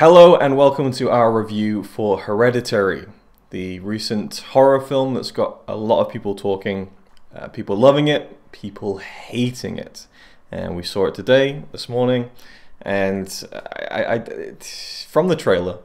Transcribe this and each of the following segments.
Hello and welcome to our review for Hereditary, the recent horror film that's got a lot of people talking, people loving it, people hating it. And we saw it this morning, and from the trailer,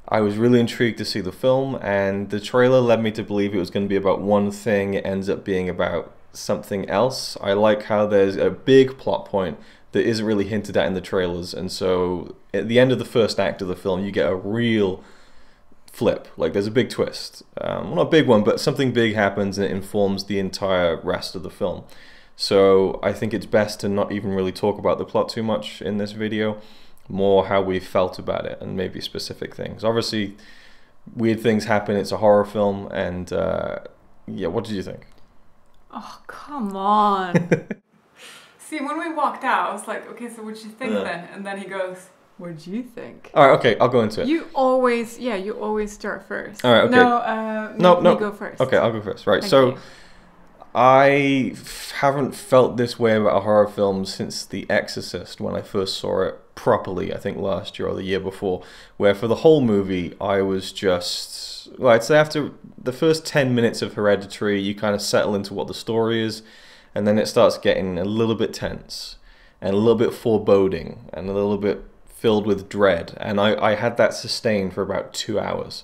I was really intrigued to see the film, and the trailer led me to believe it was going to be about one thing. It ends up being about something else. I like how there's a big plot point that isn't really hinted at in the trailers, and so at the end of the first act of the film you get a real flip. Like, there's a big twist, well, not a big one, but something big happens and it informs the entire rest of the film. So I think it's best to not even really talk about the plot too much in this video, more how we felt about it and maybe specific things. Obviously weird things happen, it's a horror film, and yeah, what did you think? Oh, come on. See, when we walked out, I was like, okay, so what'd you think then? And then he goes, what'd you think? All right, okay, I'll go into it. You always start first. All right, okay. No, you go first. Okay, I'll go first. Right, Thank so you. I haven't felt this way about a horror film since The Exorcist, when I first saw it properly, I think last year or the year before, where for the whole movie I was just, well, I'd say after the first 10 minutes of Hereditary you kind of settle into what the story is, and then it starts getting a little bit tense and a little bit foreboding and a little bit filled with dread, and I had that sustained for about 2 hours.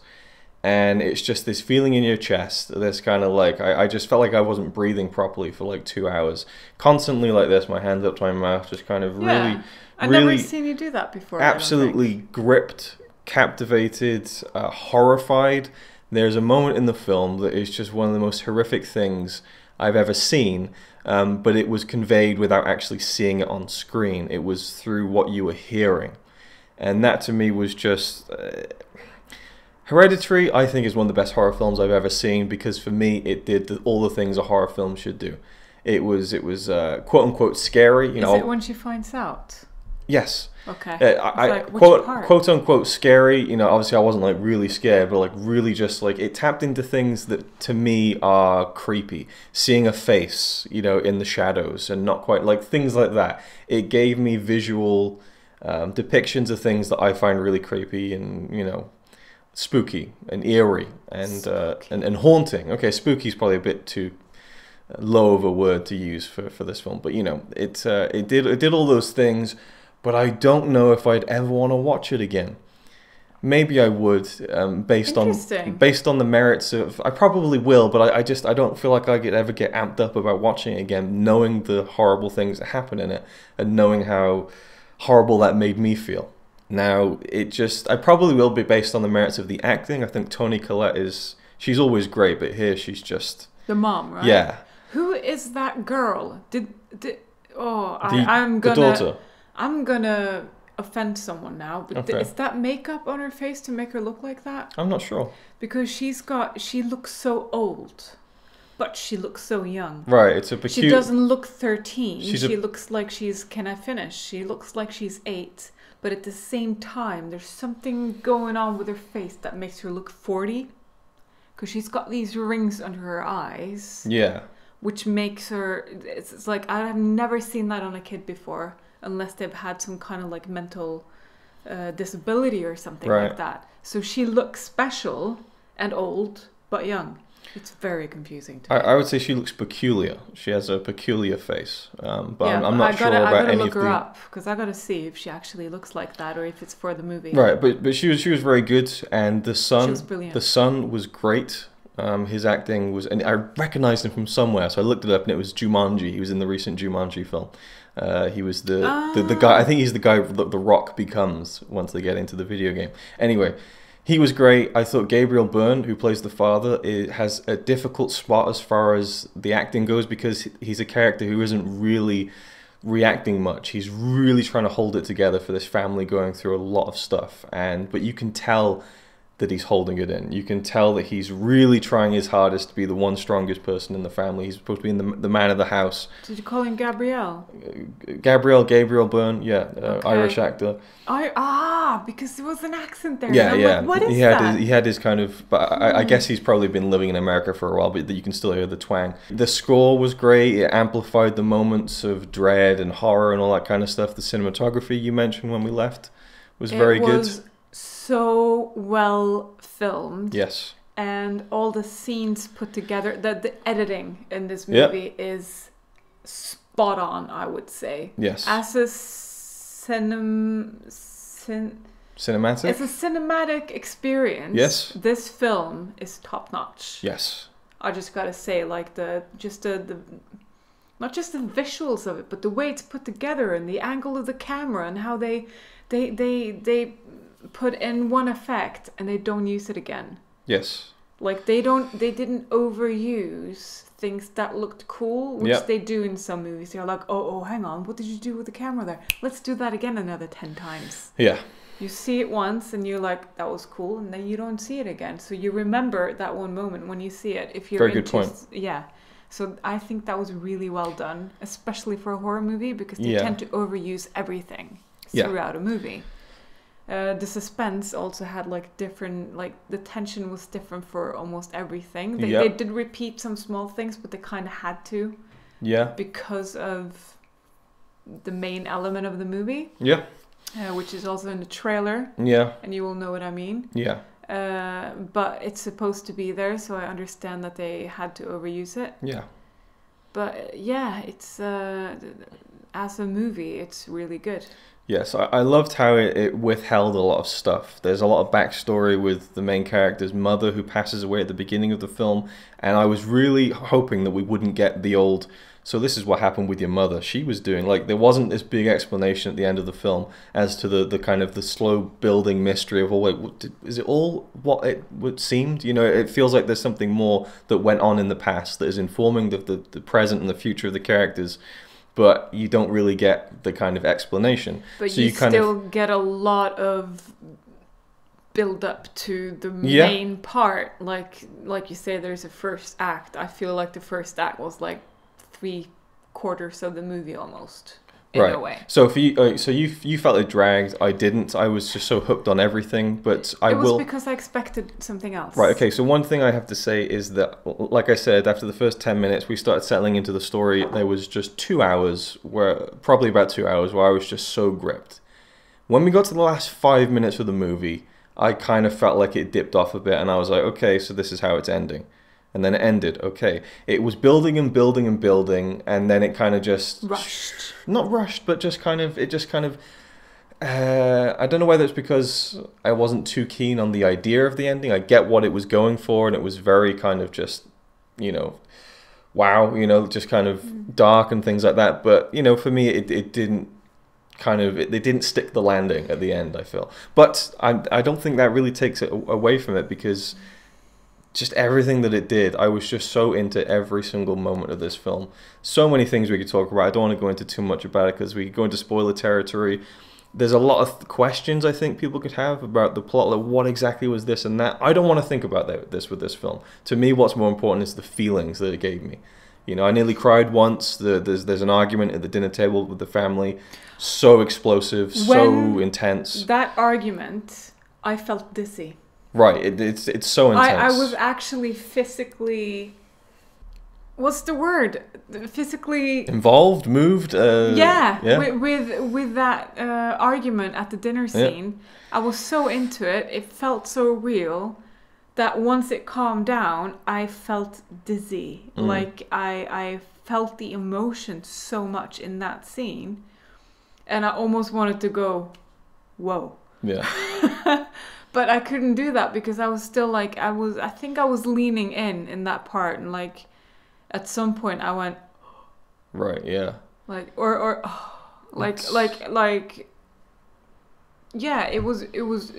And it's just this feeling in your chest, this kind of like, I just felt like I wasn't breathing properly for like 2 hours. Constantly like this, my hands up to my mouth, just kind of I've never seen you do that before. Absolutely gripped, captivated, horrified. There's a moment in the film that is just one of the most horrific things I've ever seen, but it was conveyed without actually seeing it on screen. It was through what you were hearing. And that to me was just... Hereditary, I think, is one of the best horror films I've ever seen, because for me it did all the things a horror film should do. It was quote unquote scary. You know, is it when she finds out? Yes. Okay. Quote unquote scary. You know, obviously I wasn't like really scared, but like really just like it tapped into things that to me are creepy. Seeing a face, you know, in the shadows and not quite like things like that. It gave me visual depictions of things that I find really creepy and, you know, spooky and eerie and haunting. Okay, spooky is probably a bit too low of a word to use for this film, but you know, it did all those things, but I don't know if I'd ever want to watch it again. Maybe I would, based on the merits of. I probably will, but I don't feel like I could ever get amped up about watching it again, knowing the horrible things that happen in it and knowing how horrible that made me feel. Now, I probably will be based on the merits of the acting. I think Toni Collette she's always great, but here she's just... The mom, right? Yeah. Who is that girl? The daughter. I'm gonna offend someone now, but Okay. is that makeup on her face to make her look like that? I'm not sure. Because she looks so old, but she looks so young. Right, it's a She doesn't look 13. She looks like she's... Can I finish? She looks like she's 8. But at the same time, there's something going on with her face that makes her look 40. Because she's got these rings under her eyes. Yeah. Which makes her... It's like, I've never seen that on a kid before. Unless they've had some kind of like mental disability or something like that. So she looks special and old, but young. It's very confusing to me. I would say she looks peculiar. She has a peculiar face, but yeah, I'm not sure about any of the... I gotta look her up, because I gotta see if she actually looks like that or if it's for the movie. Right, but she was very good, and the son... She was brilliant. The son was great. His acting was... And I recognized him from somewhere, so I looked it up, and it was Jumanji. He was in the recent Jumanji film. He was the guy... I think he's the guy that The Rock becomes once they get into the video game. Anyway... He was great. I thought Gabriel Byrne, who plays the father, has a difficult spot as far as the acting goes, because he's a character who isn't really reacting much. He's really trying to hold it together for this family going through a lot of stuff, but you can tell that he's holding it in. You can tell that he's really trying his hardest to be the one strongest person in the family. He's supposed to be the man of the house. Did you call him Gabriel? Gabriel Byrne, yeah, okay. Irish actor. Because there was an accent there. Yeah, yeah. Like, what is that? He had his kind of... But I guess he's probably been living in America for a while, but you can still hear the twang. The score was great. It amplified the moments of dread and horror and all that kind of stuff. The cinematography you mentioned when we left was very good. It was so well filmed. Yes. And all the scenes put together, the editing in this movie is spot on, I would say. Yes. As a cinematic? It's a cinematic experience. Yes. This film is top notch. Yes. I just gotta say, like the not just the visuals of it, but the way it's put together and the angle of the camera and how they put in one effect and they don't use it again. Yes. Like they didn't overuse things that looked cool, which they do in some movies. They're like, oh, hang on, what did you do with the camera there? Let's do that again another 10 times. Yeah. You see it once and you're like, that was cool, and then you don't see it again. So you remember that one moment when you see it. If you're very good point. Yeah. So I think that was really well done, especially for a horror movie, because they tend to overuse everything throughout a movie. The suspense also had like different, like the tension was different for almost everything. They did repeat some small things, but they kind of had to. Yeah. Because of the main element of the movie. Yeah. Which is also in the trailer. Yeah. And you will know what I mean. Yeah. But it's supposed to be there, so I understand that they had to overuse it. Yeah. But yeah, it's as a movie, it's really good. Yes, I loved how it withheld a lot of stuff. There's a lot of backstory with the main character's mother who passes away at the beginning of the film, and I was really hoping that we wouldn't get the old, so this is what happened with your mother. She was doing, like, there wasn't this big explanation at the end of the film as to the kind of the slow building mystery of, oh wait, is it all what it seemed? You know, it feels like there's something more that went on in the past that is informing the present and the future of the characters. But you don't really get the kind of explanation. But so you still get a lot of build up to the main part. Like you say, there's a first act. I feel like the first act was like 3/4 of the movie almost. In a way. So if you felt it dragged. I didn't. I was just so hooked on everything. But it was because I expected something else. Right. Okay. So one thing I have to say is that, like I said, after the first 10 minutes, we started settling into the story. There was just 2 hours, probably about 2 hours, where I was just so gripped. When we got to the last 5 minutes of the movie, I kind of felt like it dipped off a bit, and I was like, okay, so this is how it's ending. And then it ended. Okay. It was building and building and building, and then it kind of just... rushed. Not rushed, but just kind of... I don't know whether it's because I wasn't too keen on the idea of the ending. I get what it was going for, and it was very kind of just, wow, just kind of dark and things like that. But, for me, it didn't they didn't stick the landing at the end, I feel. But I don't think that really takes it away from it, because... just everything that it did, I was just so into every single moment of this film. So many things we could talk about. I don't want to go into too much about it because we could go into spoiler territory. There's a lot of questions I think people could have about the plot, like what exactly was this and that. I don't want to think about this with this film. To me, what's more important is the feelings that it gave me. I nearly cried once. There's an argument at the dinner table with the family. So explosive, so intense. That argument, I felt dizzy. Right, it's so intense. I was actually physically... What's the word? Physically... involved, moved? Yeah. With that argument at the dinner scene. I was so into it. It felt so real that once it calmed down, I felt dizzy. Like, I felt the emotion so much in that scene. And I almost wanted to go, whoa. Yeah. But I couldn't do that because I was still like, I think I was leaning in that part, and like at some point I went, right, yeah. Like yeah, it was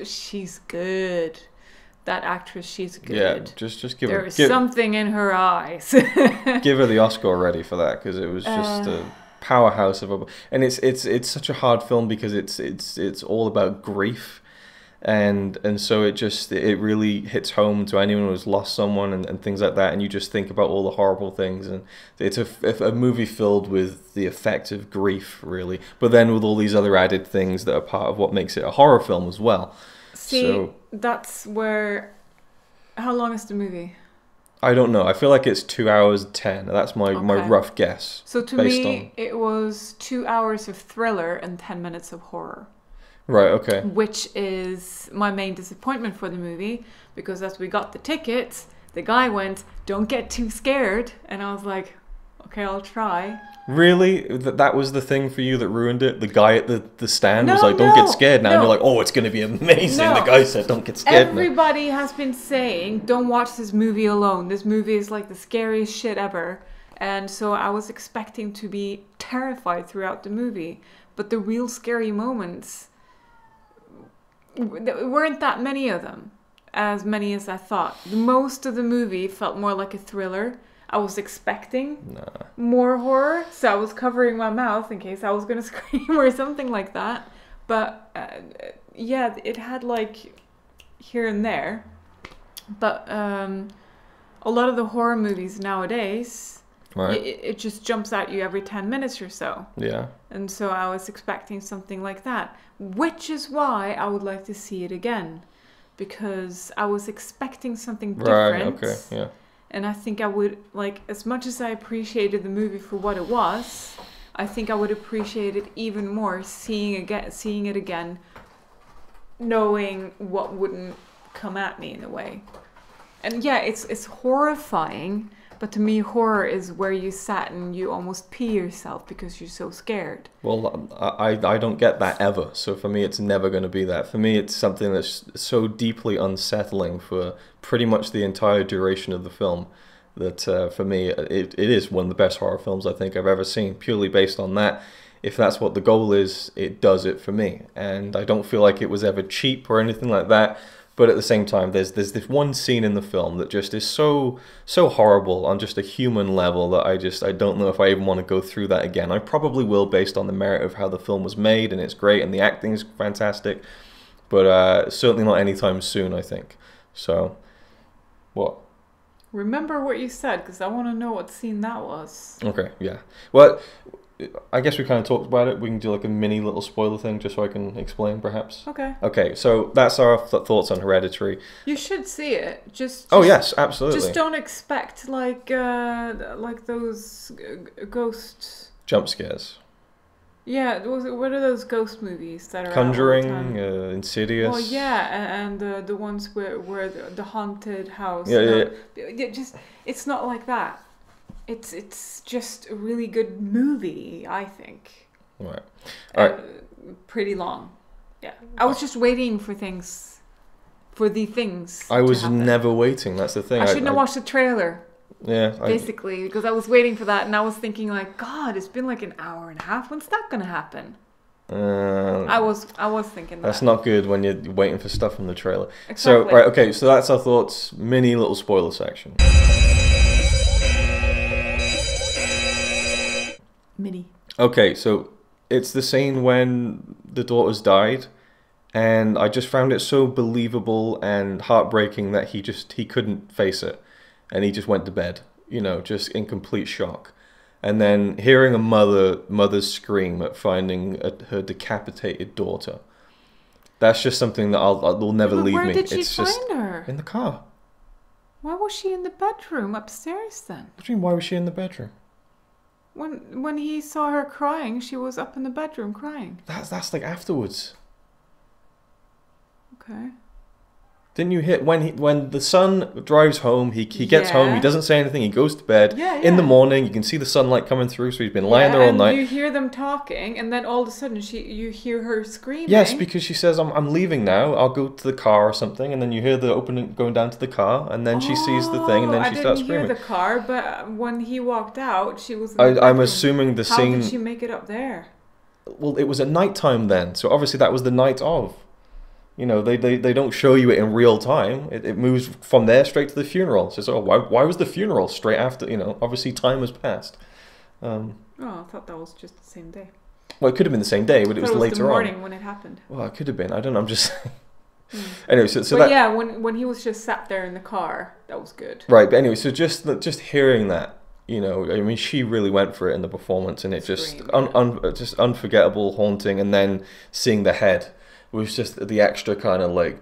she's good. That actress, she's good. Yeah, just give her... There's something in her eyes. Give her the Oscar already for that, because it was just a powerhouse of a... And it's such a hard film because it's all about grief. And so it really hits home to anyone who's lost someone and things like that, and you just think about all the horrible things, and it's a movie filled with the effect of grief, really, but then with all these other added things that are part of what makes it a horror film as well. That's where... How long is the movie? I don't know. I feel like it's 2 hours 10. That's my rough guess. So to me, it was 2 hours of thriller and 10 minutes of horror. Right, okay. Which is my main disappointment for the movie, because as we got the tickets, the guy went, "Don't get too scared," and I was like, "Okay, I'll try." Really? That was the thing for you that ruined it? The guy at the stand was like, "Don't get scared now," and you're like, "Oh, it's going to be amazing." The guy said, "Don't get scared." Everybody has been saying, "Don't watch this movie alone. This movie is like the scariest shit ever." And so I was expecting to be terrified throughout the movie, but the real scary moments weren't that many of them, as many as I thought. Most of the movie felt more like a thriller. I was expecting more horror, so I was covering my mouth in case I was going to scream or something like that. But yeah, it had like here and there. But a lot of the horror movies nowadays, it just jumps at you every 10 minutes or so. Yeah. And so I was expecting something like that, which is why I would like to see it again. Because I was expecting something different. Right, okay, yeah. And I think I would, like, as much as I appreciated the movie for what it was, I think I would appreciate it even more seeing it again, knowing what wouldn't come at me in a way. And yeah, it's horrifying, but to me, horror is where you sat and you almost pee yourself because you're so scared. Well, I don't get that ever. So for me, it's never going to be that. For me, it's something that's so deeply unsettling for pretty much the entire duration of the film that for me, it is one of the best horror films I think I've ever seen, purely based on that. If that's what the goal is, it does it for me. And I don't feel like it was ever cheap or anything like that. But at the same time, there's this one scene in the film that just is so horrible on just a human level that I don't know if I even want to go through that again. I probably will, based on the merit of how the film was made, and it's great and the acting is fantastic, but certainly not anytime soon, I think. So, what? Remember what you said, because I want to know what scene that was. Okay, yeah. Well, I guess we kind of talked about it. We can do like a mini little spoiler thing just so I can explain, perhaps. Okay. Okay, so that's our thoughts on Hereditary. You should see it. Just oh yes, absolutely. Just don't expect like those ghost jump scares. Yeah, what are those ghost movies that are Conjuring, Insidious? Well, yeah, and the ones where the haunted house. Yeah. It's not like that. It's just a really good movie, I think. Right. All right. Pretty long. Yeah. I was just waiting for things. I was never waiting. That's the thing. I shouldn't have watched the trailer. Yeah. Basically, because I was waiting for that, and I was thinking like, God, it's been like an hour and a half. When's that gonna happen? I was thinking that. That's not good when you're waiting for stuff from the trailer. Exactly. So right, okay. So that's our thoughts. Mini little spoiler section. Mini. Okay, so it's the scene when the daughters died, and I just found it so believable and heartbreaking that he couldn't face it, and he just went to bed, just in complete shock. And then hearing a mother's scream at finding her decapitated daughter, that's just something that will never leave me. Where did she find her? In the car. Why was she in the bedroom upstairs then? What do you mean, why was she in the bedroom? When he saw her crying, she was up in the bedroom crying. That's like afterwards. Okay. Didn't you hear when the son drives home? He gets home. He doesn't say anything. He goes to bed. Yeah. In the morning, you can see the sunlight coming through. So he's been lying there all night. You hear them talking, and then all of a sudden, you hear her screaming. Yes, because she says, "I'm leaving now. I'll go to the car or something." And then you hear the opening going down to the car, and then she sees the thing, and then she starts screaming. I didn't hear the car, but when he walked out, she was. I'm assuming the scene. How did she make it up there? Well, it was at night time then, so obviously that was the night of. They don't show you it in real time. It moves from there straight to the funeral. So why was the funeral straight after? Obviously time has passed. I thought that was just the same day. Well, it could have been the same day, but it was later on. The morning when it happened. Well, it could have been. I don't know. I'm just. Anyway, so but yeah, when he was just sat there in the car, that was good. Right, but anyway, so just hearing that, she really went for it in the performance, and it just unforgettable, haunting, and then seeing the head was just the extra kind of like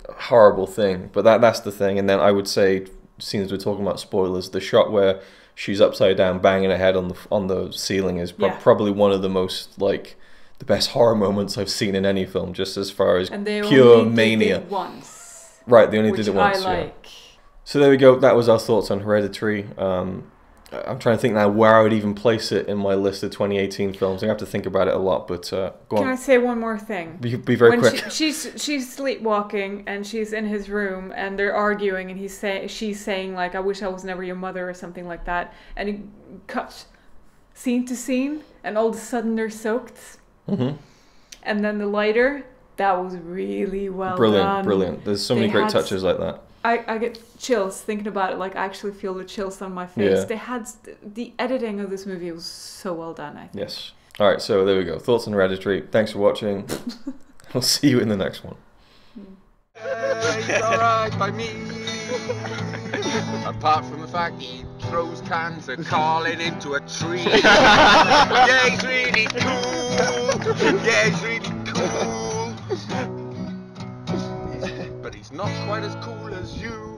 horrible thing. But that's the thing. And then I would say, since we're talking about spoilers, the shot where she's upside down banging her head on the ceiling is probably one of the most like the best horror moments I've seen in any film, just as far as and they pure only mania. did it once. Right, they only did it once. I like. Yeah. So there we go. That was our thoughts on Hereditary. I'm trying to think now where I would even place it in my list of 2018 films. I have to think about it a lot, but go on. Can I say one more thing? Be very quick. She's sleepwalking and she's in his room and they're arguing and she's saying like, "I wish I was never your mother" or something like that. And it cuts scene to scene, and all of a sudden they're soaked. Mm-hmm. And then the lighter, that was really well done. Brilliant. There's so many great touches like that. I get chills thinking about it. Like, I actually feel the chills on my face. Yeah. They had the editing of this movie was so well done, I think. Yes. All right, so there we go. Thoughts on Hereditary. Thanks for watching. We'll see you in the next one. It's all right by me. Apart from the fact he throws cans of Carlin into a tree. Yeah, he's really cool. Yeah, he's really cool. But he's not quite as cool as you.